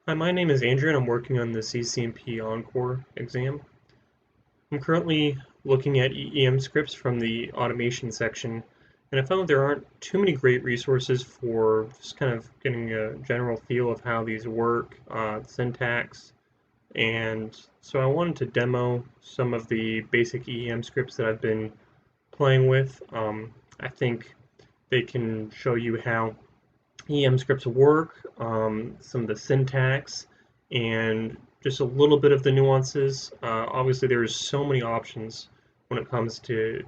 Hi, my name is Andrew and I'm working on the CCNP ENCOR exam. I'm currently looking at EEM scripts from the automation section, and I found that there aren't too many great resources for just kind of getting a general feel of how these work, syntax, and so I wanted to demo some of the basic EEM scripts that I've been playing with. I think they can show you how EM scripts work, some of the syntax, and just a little bit of the nuances. Obviously, there's so many options when it comes to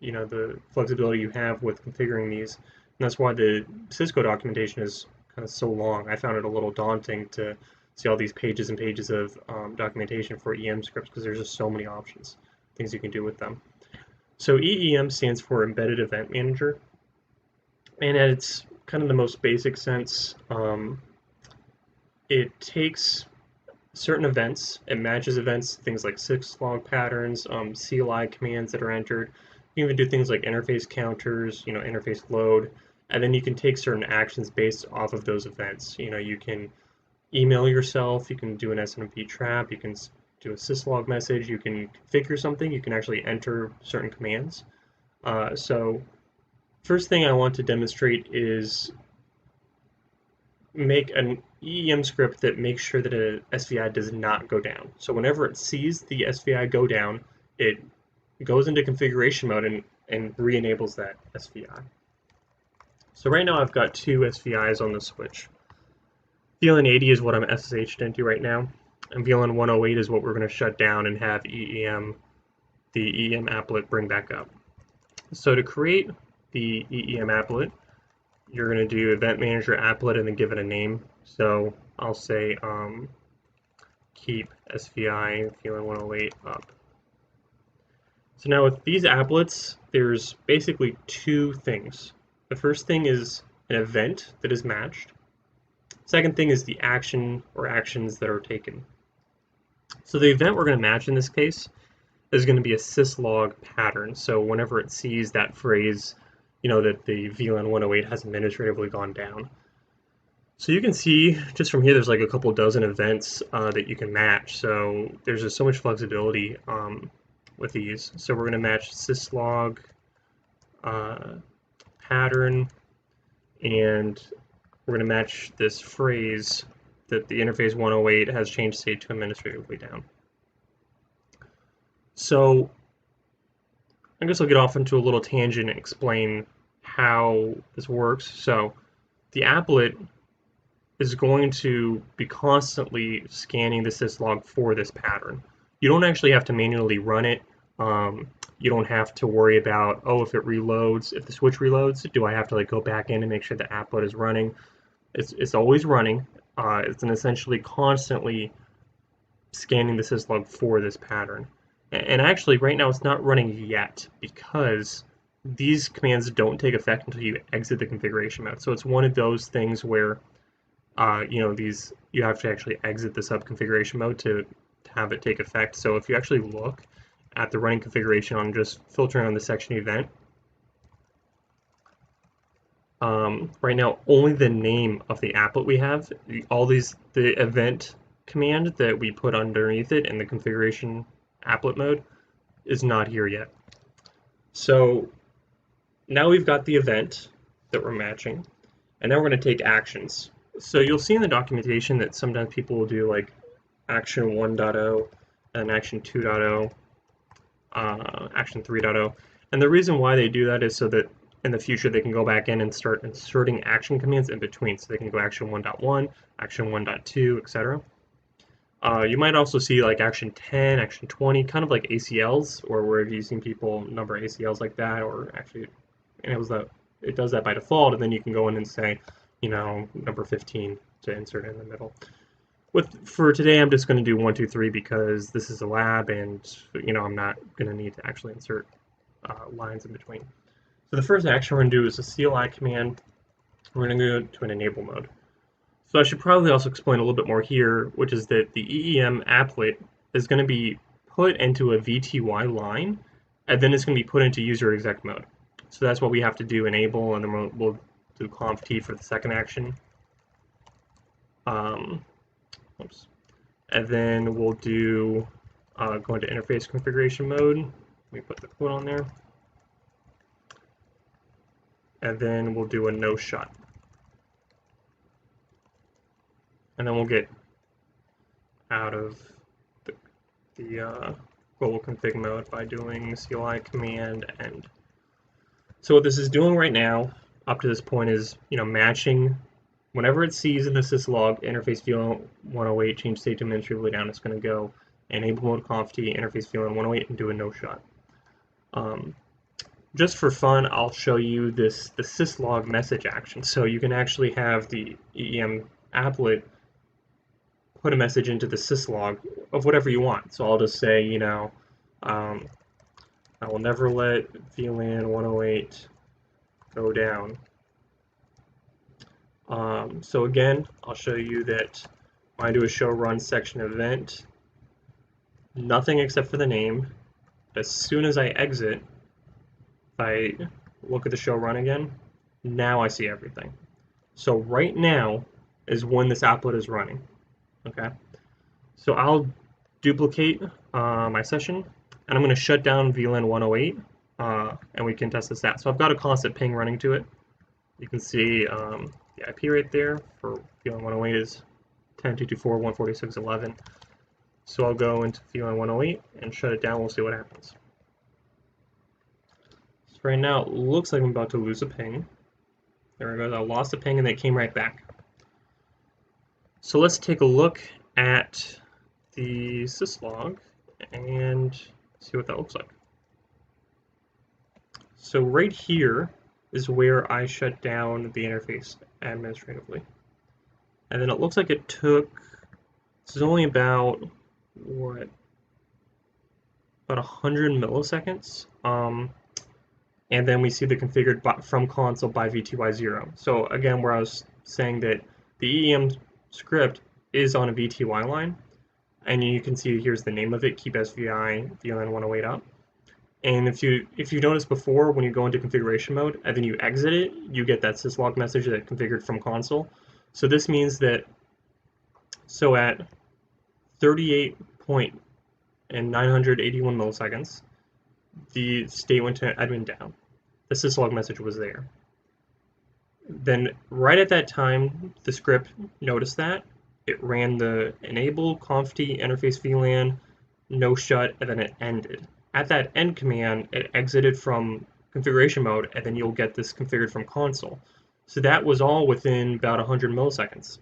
the flexibility you have with configuring these, and that's why the Cisco documentation is kind of so long. I found it a little daunting to see all these pages and pages of documentation for EM scripts because there's just so many options, things you can do with them. So EEM stands for Embedded Event Manager, and at its kind of the most basic sense, it takes certain events, it matches events, things like syslog patterns, CLI commands that are entered. You can even do things like interface counters, interface load, and then you can take certain actions based off of those events. You can email yourself, you can do an SNMP trap, you can do a syslog message, you can configure something, you can actually enter certain commands. So first thing I want to demonstrate is make an EEM script that makes sure that a SVI does not go down. So whenever it sees the SVI go down, it goes into configuration mode and re-enables that SVI. So right now I've got two SVIs on the switch. VLAN 80 is what I'm SSH'd into right now, and VLAN 108 is what we're going to shut down and have EEM, the EEM applet bring back up. So to create the EEM applet, you're going to do event manager applet and then give it a name. So I'll say keep SVI VLAN 108 up. So now with these applets, there's basically two things. The first thing is an event that is matched. Second thing is the action or actions that are taken. So the event we're going to match in this case is going to be a syslog pattern. So whenever it sees that phrase, that the VLAN 108 has administratively gone down. So you can see just from here, there's like a couple dozen events that you can match. So there's just so much flexibility with these. So we're going to match syslog pattern, and we're going to match this phrase that the interface 108 has changed state to administratively down. So I guess I'll get off into a little tangent and explain how this works. So the applet is going to be constantly scanning the syslog for this pattern. You don't actually have to manually run it. You don't have to worry about, if it reloads, if the switch reloads, do I have to go back in and make sure the applet is running? It's always running. It's an essentially constantly scanning the syslog for this pattern. And actually, right now it's not running yet because these commands don't take effect until you exit the configuration mode. So it's one of those things where you have to actually exit the sub-configuration mode to have it take effect. So if you actually look at the running configuration on just filtering on the section event, right now only the name of the applet we have, the event command that we put underneath it in the configuration applet mode is not here yet. So now we've got the event that we're matching, and now we're going to take actions. So you'll see in the documentation that sometimes people will do like action 1.0 and action 2.0, action 3.0. And the reason why they do that is so that in the future they can go back in and start inserting action commands in between. So they can go action 1.1, action 1.2, etc. You might also see like action 10, action 20, kind of like ACLs, or where you've seen people number ACLs like that, or actually it does that by default, and then you can go in and say, number 15 to insert in the middle. For today, I'm just going to do 1, 2, 3 because this is a lab, and I'm not going to need to actually insert lines in between. So the first action we're going to do is a CLI command. We're going to go to an enable mode. So I should probably also explain a little bit more here, which is that the EEM applet is going to be put into a VTY line, and then it's going to be put into user exec mode. So that's what we have to do, enable, and then we'll do conf t for the second action. Oops. And then we'll do, go into interface configuration mode. Let me put the quote on there. And then we'll do a no shut. And then we'll get out of the global config mode by doing CLI command end. So what this is doing right now, up to this point, is matching whenever it sees in the syslog interface VLAN 108 change state to administratively down, it's going to go enable mode conft interface VLAN 108 and do a no shut. Just for fun, I'll show you the syslog message action. So you can actually have the EEM applet put a message into the syslog of whatever you want. So I'll just say, I will never let VLAN 108 go down. So again, I'll show you that when I do a show run section event, nothing except for the name. As soon as I exit, if I look at the show run again, now I see everything. So right now is when this applet is running. Okay, so I'll duplicate my session, and I'm going to shut down VLAN 108, and we can test this out. So I've got a constant ping running to it. You can see the IP right there for VLAN 108 is 10.224.146.11. So I'll go into VLAN 108 and shut it down. We'll see what happens. So right now it looks like I'm about to lose a ping. There it goes. I lost a ping and then it came right back. So let's take a look at the syslog and see what that looks like. So right here is where I shut down the interface administratively. And then it looks like it took, this is only about, what, about 100 milliseconds. And then we see the configured from console by VTY0. So again, where I was saying that the EEM script is on a VTY line, and you can see here's the name of it, keep SVI VLAN 108 up. And if you noticed before, when you go into configuration mode and then you exit it, you get that syslog message that configured from console. So this means that, so at 38.981 milliseconds, the state went to admin down. The syslog message was there. Then right at that time, the script noticed that. It ran the enable conft interface VLAN, no shut, and then it ended. At that end command, it exited from configuration mode, and then you'll get this configured from console. So that was all within about 100 milliseconds.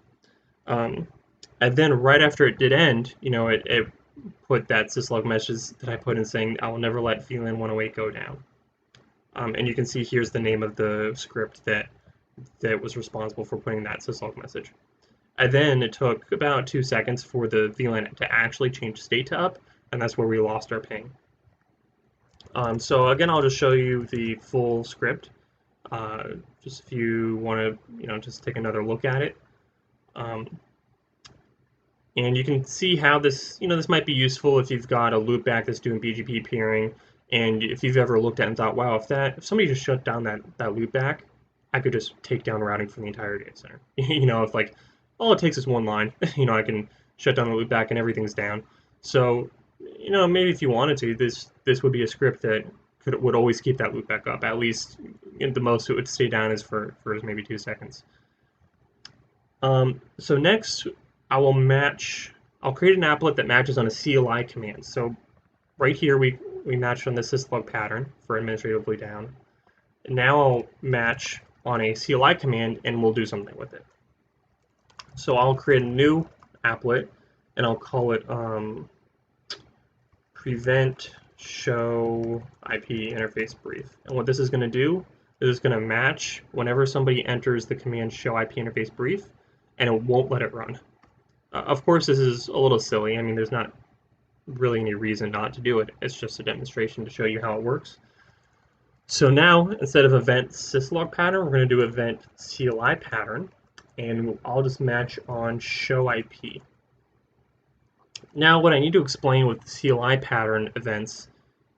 And then right after it did end, it put that syslog message that I put in saying, I will never let VLAN 108 go down. And you can see here's the name of the script that was responsible for putting that syslog message. And then it took about 2 seconds for the VLAN to actually change state to up, and that's where we lost our ping. So again, I'll just show you the full script, just if you want to, just take another look at it. And you can see how this, this might be useful if you've got a loopback that's doing BGP peering, and if you've ever looked at it and thought, wow, if somebody just shut down that loopback, I could just take down routing from the entire data center. If like, all it takes is one line, I can shut down the loopback and everything's down. So, maybe if you wanted to, this would be a script that would always keep that loopback up. At least, the most it would stay down is for maybe 2 seconds. So next, I'll create an applet that matches on a CLI command. So right here, we matched on the syslog pattern for administratively down. Now I'll match on a CLI command, and we'll do something with it. So I'll create a new applet, and I'll call it prevent show IP interface brief. And what this is going to do is it's going to match whenever somebody enters the command show IP interface brief, and it won't let it run. Of course, this is a little silly. I mean, there's not really any reason not to do it. It's just a demonstration to show you how it works. So now, instead of event syslog pattern, we're going to do event CLI pattern, and I'll just match on show IP. Now, what I need to explain with CLI pattern events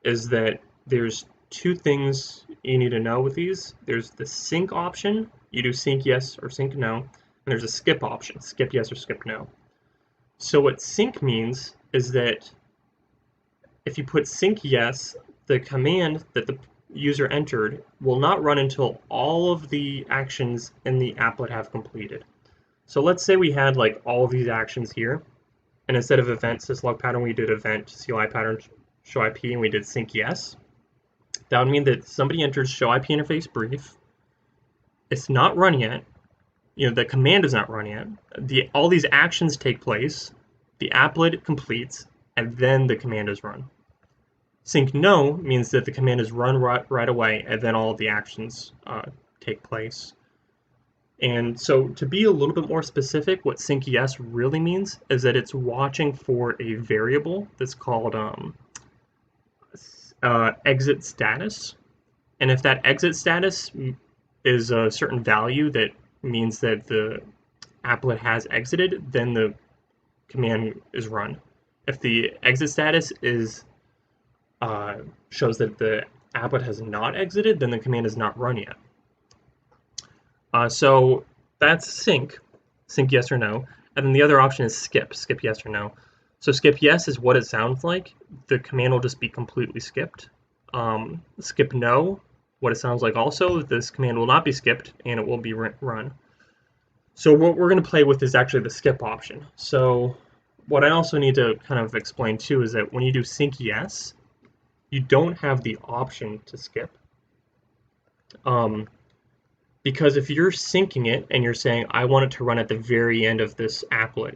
is that there's 2 things you need to know with these. There's the sync option, you do sync yes or sync no, and there's a skip option, skip yes or skip no. So what sync means is that if you put sync yes, the command that the user entered will not run until all of the actions in the applet have completed. So let's say we had like all of these actions here, and instead of event syslog pattern, we did event CLI pattern show IP, and we did sync yes. That would mean that somebody enters show IP interface brief. It's not run yet. The command is not run yet. All these actions take place. The applet completes, and then the command is run. Sync no means that the command is run right away, and then all of the actions take place. And so to be a little bit more specific, what sync yes really means is that it's watching for a variable that's called exit status. And if that exit status is a certain value that means that the applet has exited, then the command is run. If the exit status shows that the applet has not exited, then the command is not run yet. So that's sync yes or no. And then the other option is skip yes or no. So skip yes is what it sounds like. The command will just be completely skipped. Skip no, what it sounds like also, this command will not be skipped and it will be run. So what we're going to play with is actually the skip option. So what I also need to kind of explain too is that when you do sync yes, you don't have the option to skip. Because if you're syncing it and you're saying, I want it to run at the very end of this applet,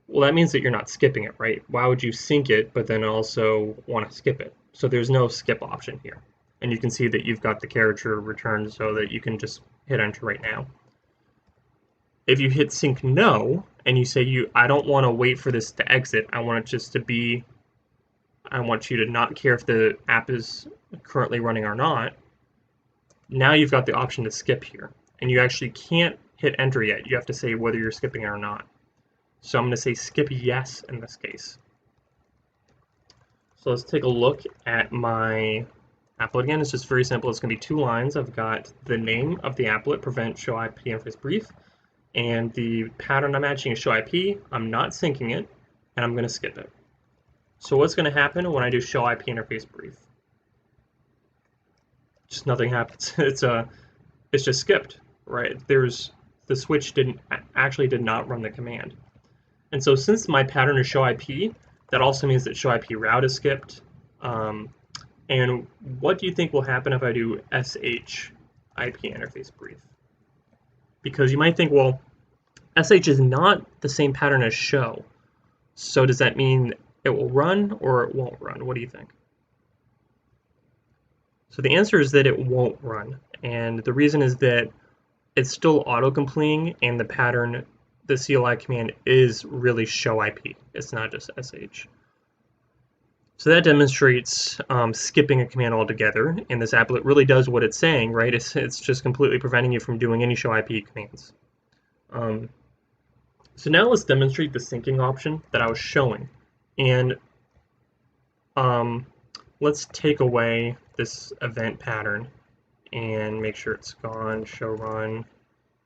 well, that means that you're not skipping it, right? Why would you sync it, but then also want to skip it? So there's no skip option here. And you can see that you've got the character returned so that you can just hit enter right now. If you hit sync no, and you say, I don't want to wait for this to exit, I want it just to be, I want you to not care if the app is currently running or not, now you've got the option to skip here. And you actually can't hit enter yet. You have to say whether you're skipping it or not. So I'm going to say skip yes in this case. So let's take a look at my applet again. It's just very simple. It's going to be 2 lines. I've got the name of the applet, prevent show IP interface brief, and the pattern I'm matching is show IP. I'm not syncing it, and I'm going to skip it. So what's going to happen when I do show IP interface brief? Just nothing happens. It's just skipped, right? The switch did not run the command. And so since my pattern is show IP, that also means that show IP route is skipped. And what do you think will happen if I do sh IP interface brief? Because you might think, well, sh is not the same pattern as show. So does that mean it will run or it won't run? What do you think? So the answer is that it won't run. And the reason is that it's still auto-completing and the pattern, the CLI command is really show IP. It's not just sh. So that demonstrates skipping a command altogether, and this applet really does what it's saying, right? It's just completely preventing you from doing any show IP commands. So now let's demonstrate the syncing option that I was showing. And let's take away this event pattern and make sure it's gone, show run,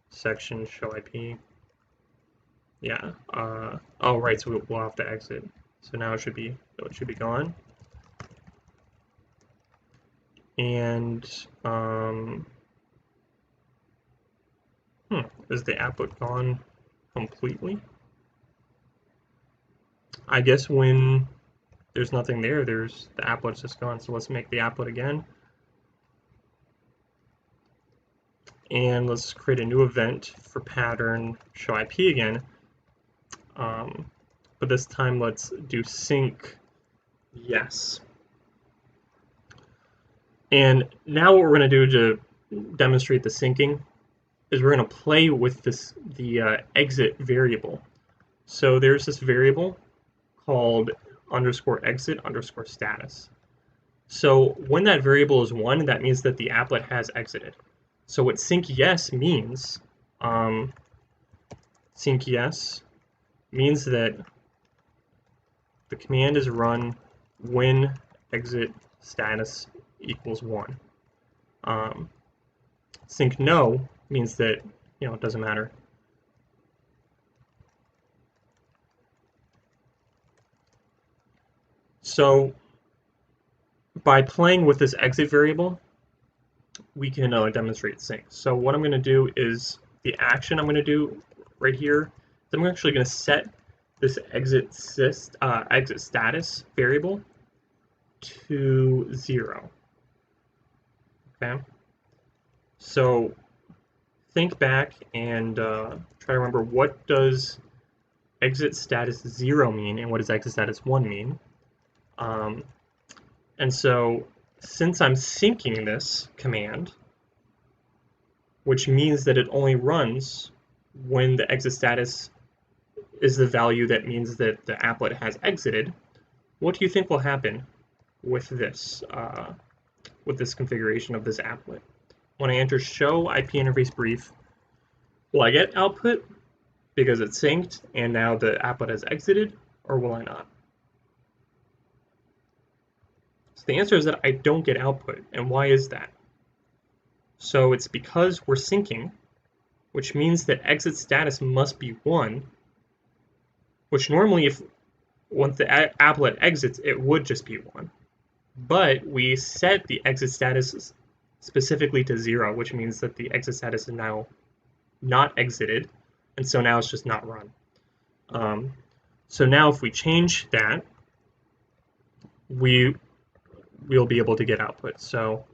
section, show IP. Yeah, oh right, so we'll have to exit. So now it should be gone. And is the applet gone completely? I guess when there's nothing there, the applet's just gone. So let's make the applet again. And let's create a new event for pattern show IP again. But this time let's do sync yes. And now what we're going to do to demonstrate the syncing is we're going to play with the exit variable. So there's this variable called _exit_status. So when that variable is 1, that means that the applet has exited. So what sync yes means, sync yes means that the command is run when exit status equals 1. Sync no means that it doesn't matter. So by playing with this exit variable, we can demonstrate sync. So what I'm going to do is the action I'm going to do right here, I'm actually going to set this exit status variable to 0. Okay. So think back and try to remember, what does exit status 0 mean and what does exit status 1 mean? And so since I'm syncing this command, which means that it only runs when the exit status is the value that means that the applet has exited, what do you think will happen with this configuration of this applet? When I enter show IP interface brief, will I get output because it's synced and now the applet has exited, or will I not? So the answer is that I don't get output. And why is that? So it's because we're syncing, which means that exit status must be 1, which normally once the applet exits, it would just be 1. But we set the exit status specifically to 0, which means that the exit status is now not exited, and so now it's just not run. So now if we change that, we'll be able to get output. So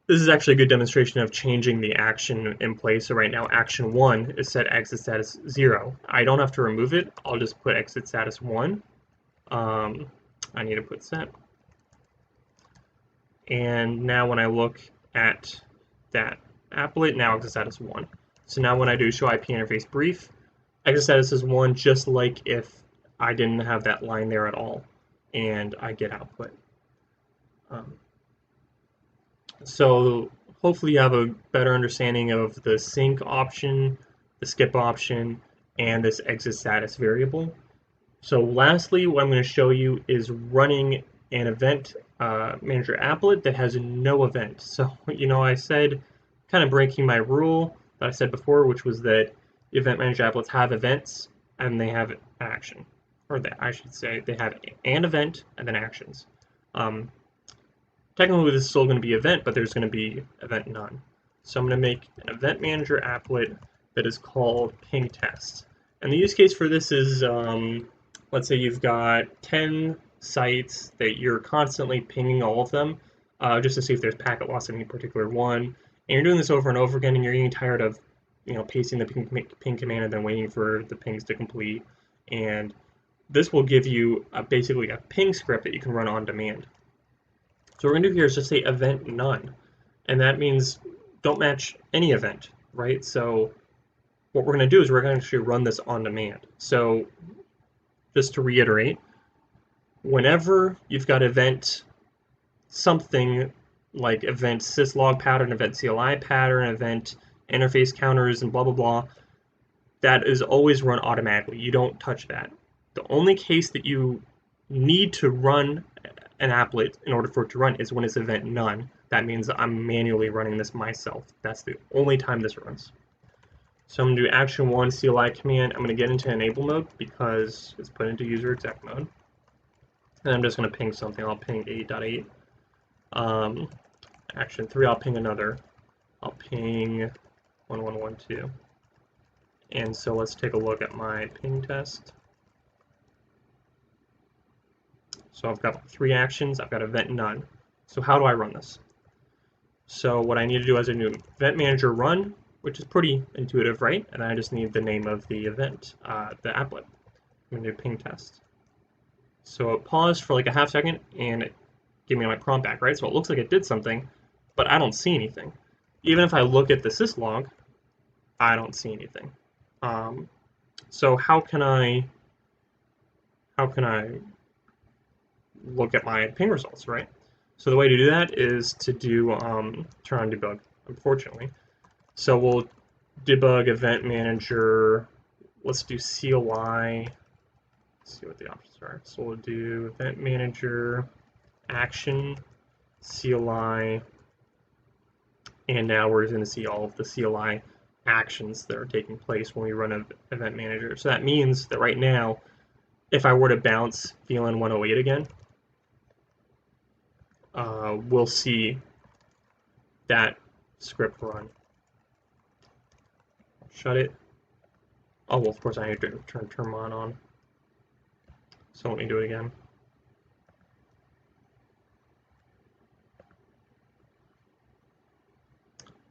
this is actually a good demonstration of changing the action in place. So right now, action 1 is set exit status 0. I don't have to remove it. I'll just put exit status 1. I need to put set. And now when I look at that applet, now exit status 1. So now when I do show IP interface brief, exit status is 1, just like if I didn't have that line there at all, and I get output. So hopefully you have a better understanding of the sync option, the skip option, and this exit status variable. So lastly, what I'm going to show you is running an event manager applet that has no event. So, I said, kind of breaking my rule that I said before, which was that event manager applets have events and they have action. Or that I should say they have an event and then actions. Technically, this is still going to be event, but there's going to be event none. So I'm going to make an event manager applet that is called ping test. And the use case for this is, let's say you've got 10 sites that you're constantly pinging all of them, just to see if there's packet loss in any particular one. And you're doing this over and over again, and you're getting tired of, pasting the ping command and then waiting for the pings to complete. And this will give you basically a ping script that you can run on demand. So what we're going to do here is just say event none, and that means don't match any event, right? So what we're going to do is we're going to actually run this on demand. So just to reiterate, whenever you've got event something like event syslog pattern, event CLI pattern, event interface counters, and blah, blah, blah, that is always run automatically. You don't touch that. The only case that you need to run an applet in order for it to run is when it's event none. That means I'm manually running this myself. That's the only time this runs. So I'm going to do action 1 CLI command. I'm going to get into enable mode because it's put into user exec mode. And I'm just going to ping something. I'll ping 8.8. Action 3, I'll ping another. I'll ping 1112. And so let's take a look at my ping test. So I've got 3 actions, I've got event none. So how do I run this? So what I need to do is a new event manager run, which is pretty intuitive, right? And I just need the name of the event, the applet. I'm going to do ping test. So it paused for like a half second and it gave me my prompt back, right? So it looks like it did something, but I don't see anything. Even if I look at the syslog, I don't see anything. So how can I look at my ping results, right? So the way to do that is to do turn on debug, unfortunately. So we'll debug event manager. Let's do CLI. Let's see what the options are. So we'll do event manager, action, CLI, and now we're going to see all of the CLI actions that are taking place when we run an event manager. So that means that right now if I were to bounce VLAN 108 again, we'll see that script run. Shut it. Oh, well, of course I need to turn on. So let me do it again.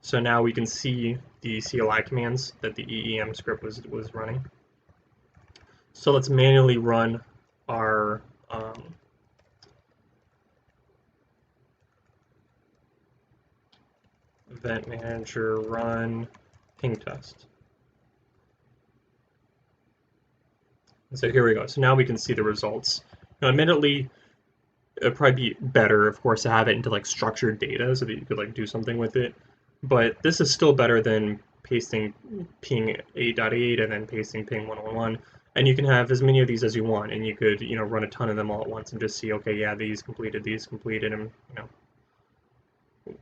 So now we can see the CLI commands that the EEM script was running. So let's manually run our event manager run ping test. And so here we go. So now we can see the results. Now, admittedly, it'd probably be better, of course, to have it into like structured data so that you could like do something with it. But this is still better than pasting ping 8.8 and then pasting ping 111. And you can have as many of these as you want, and you could, run a ton of them all at once and just see, okay, yeah, these completed, and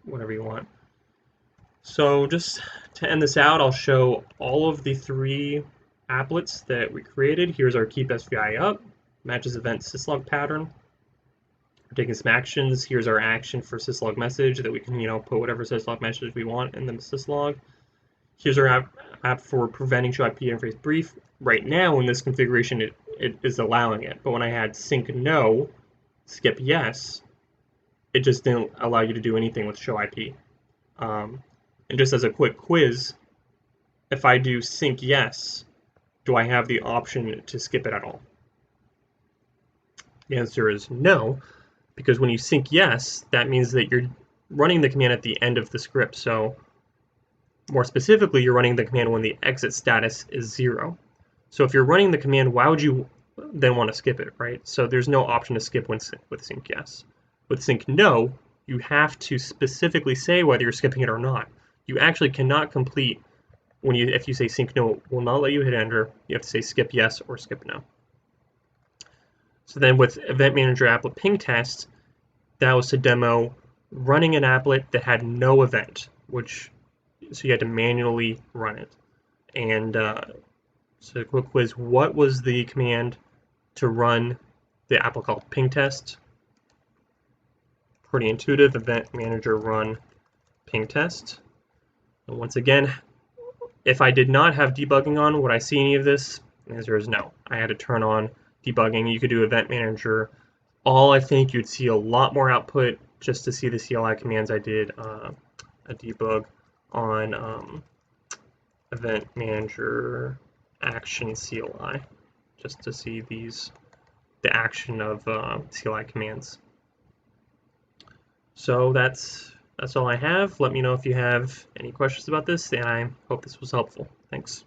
whatever you want. So just to end this out, I'll show all of the 3 applets that we created. Here's our keep SVI up, matches event syslog pattern. We're taking some actions. Here's our action for syslog message that we can, put whatever syslog message we want in the syslog. Here's our app for preventing show IP interface brief. Right now in this configuration, it is allowing it, but when I had sync no, skip yes, it just didn't allow you to do anything with show IP. And just as a quick quiz, if I do sync yes, do I have the option to skip it at all? The answer is no, because when you sync yes, that means that you're running the command at the end of the script. So more specifically, you're running the command when the exit status is 0. So if you're running the command, why would you then want to skip it, right? So there's no option to skip with sync yes. With sync no, you have to specifically say whether you're skipping it or not. You actually cannot complete if you say sync no will not let you hit enter. You have to say skip yes or skip no. So then with Event Manager Applet Ping Test, that was to demo running an applet that had no event, so you had to manually run it. And so a quick quiz, what was the command to run the applet called ping test? Pretty intuitive, Event Manager run ping test. And once again, if I did not have debugging on, would I see any of this? The answer is no. I had to turn on debugging. You could do Event Manager. I think you'd see a lot more output just to see the CLI commands. I did a debug on Event Manager action CLI just to see the action of CLI commands. So that's all I have. Let me know if you have any questions about this, and I hope this was helpful. Thanks.